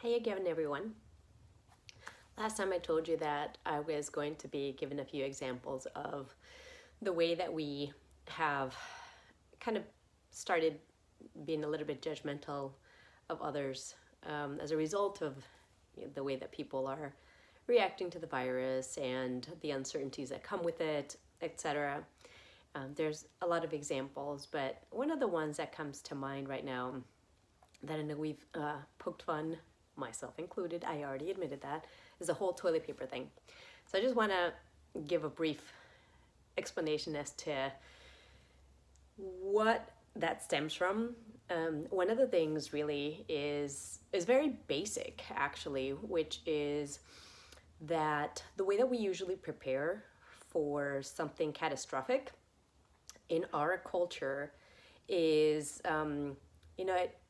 Hey again, everyone. Last time I told you that I was going to be given a few examples of the way that we have kind of started being a little bit judgmental of others as a result of the way that people are reacting to the virus and the uncertainties that come with it, etc. There's a lot of examples, but one of the ones that comes to mind right now that I know we've poked fun, myself included, I already admitted that, is the whole toilet paper thing. So I just want to give a brief explanation as to what that stems from. One of the things really is very basic, actually, which is that the way that we usually prepare for something catastrophic in our culture is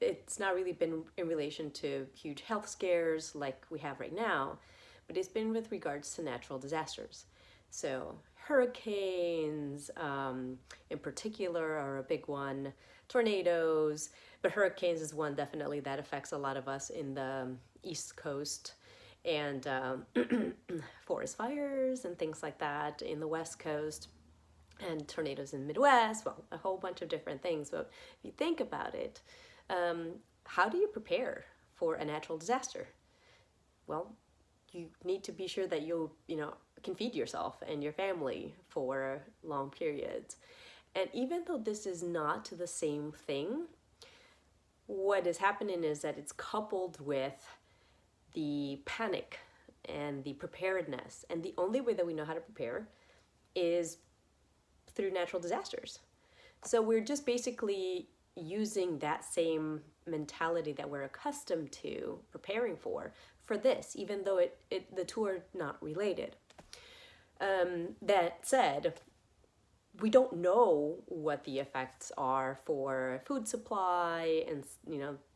it's not really been in relation to huge health scares like we have right now, but it's been with regards to natural disasters. So hurricanes in particular are a big one, tornadoes, but hurricanes is one definitely that affects a lot of us in the East Coast, and forest fires and things like that in the West Coast, and tornadoes in the Midwest, well, a whole bunch of different things. But if you think about it, how do you prepare for a natural disaster? Well, you need to be sure that you can feed yourself and your family for long periods. And even though this is not the same thing, what is happening is that it's coupled with the panic and the preparedness. And the only way that we know how to prepare is through natural disasters. So we're just basically using that same mentality that we're accustomed to preparing for this, even though the two are not related. That said, we don't know what the effects are for food supply and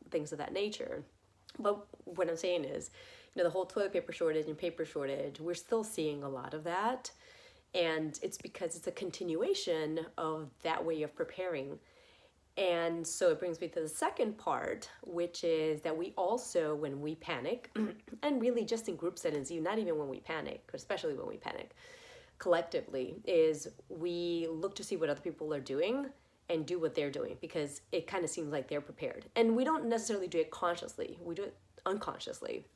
things of that nature. But what I'm saying is, the whole toilet paper shortage and paper shortage, we're still seeing a lot of that. And it's because it's a continuation of that way of preparing. And so it brings me to the second part, which is that we also, when we panic, and really just in group settings, not even when we panic, but especially when we panic collectively, is we look to see what other people are doing and do what they're doing, because it kind of seems like they're prepared. And we don't necessarily do it consciously, we do it unconsciously.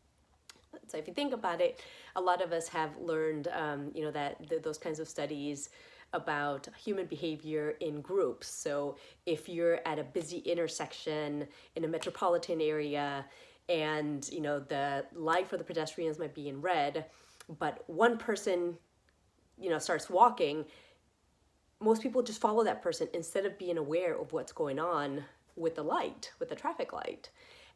So if you think about it, a lot of us have learned, that those kinds of studies about human behavior in groups. So if you're at a busy intersection in a metropolitan area and, the light for the pedestrians might be in red, but one person, starts walking, most people just follow that person instead of being aware of what's going on with the light, with the traffic light.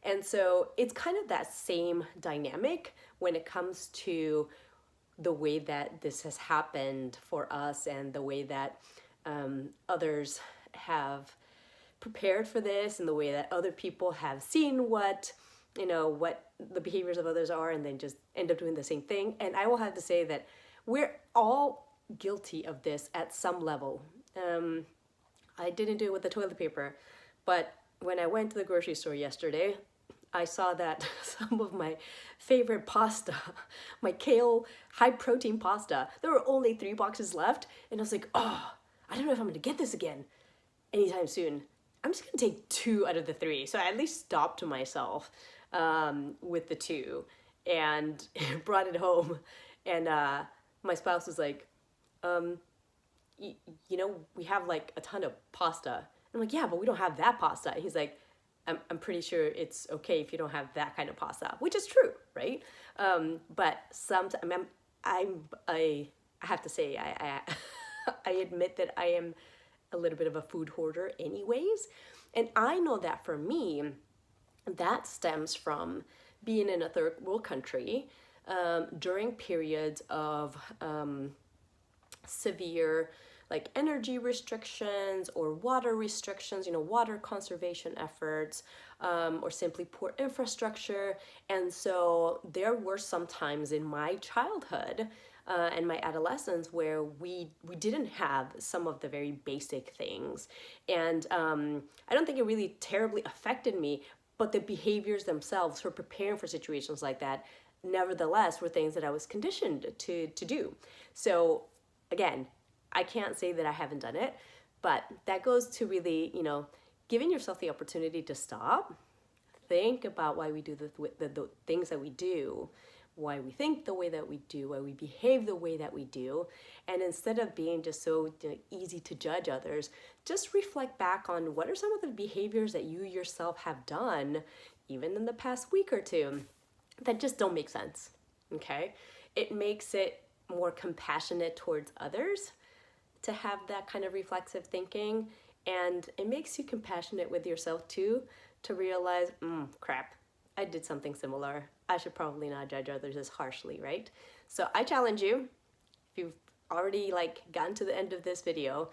And so it's kind of that same dynamic when it comes to the way that this has happened for us and the way that others have prepared for this, and the way that other people have seen what the behaviors of others are, and then just end up doing the same thing. And I will have to say that we're all guilty of this at some level. I didn't do it with the toilet paper, but when I went to the grocery store yesterday, I saw that some of my favorite pasta, my kale high protein pasta, there were only 3 boxes left. And I was like, oh, I don't know if I'm gonna get this again anytime soon. I'm just gonna take 2 out of the 3. So I at least stopped myself with the 2 and brought it home. And my spouse was like, we have like a ton of pasta. And I'm like, yeah, but we don't have that pasta. And he's like, I'm pretty sure it's okay if you don't have that kind of pasta, which is true, right? But sometimes I have to say, I admit that I am a little bit of a food hoarder anyways. And I know that for me, that stems from being in a third world country during periods of severe like energy restrictions or water restrictions, water conservation efforts, or simply poor infrastructure. And so there were some times in my childhood and my adolescence where we didn't have some of the very basic things. And I don't think it really terribly affected me, but the behaviors themselves for preparing for situations like that, nevertheless, were things that I was conditioned to do. So again, I can't say that I haven't done it, but that goes to really, giving yourself the opportunity to stop, think about why we do the things that we do, why we think the way that we do, why we behave the way that we do. And instead of being just so easy to judge others, just reflect back on what are some of the behaviors that you yourself have done, even in the past week or two, that just don't make sense, okay? It makes it more compassionate towards others to have that kind of reflexive thinking, and it makes you compassionate with yourself too, to realize, crap, I did something similar. I should probably not judge others as harshly, right? So I challenge you, if you've already gotten to the end of this video,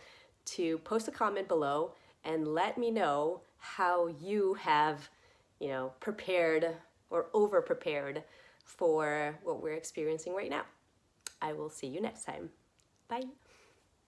to post a comment below and let me know how you have, prepared or over prepared for what we're experiencing right now. I will see you next time. Bye.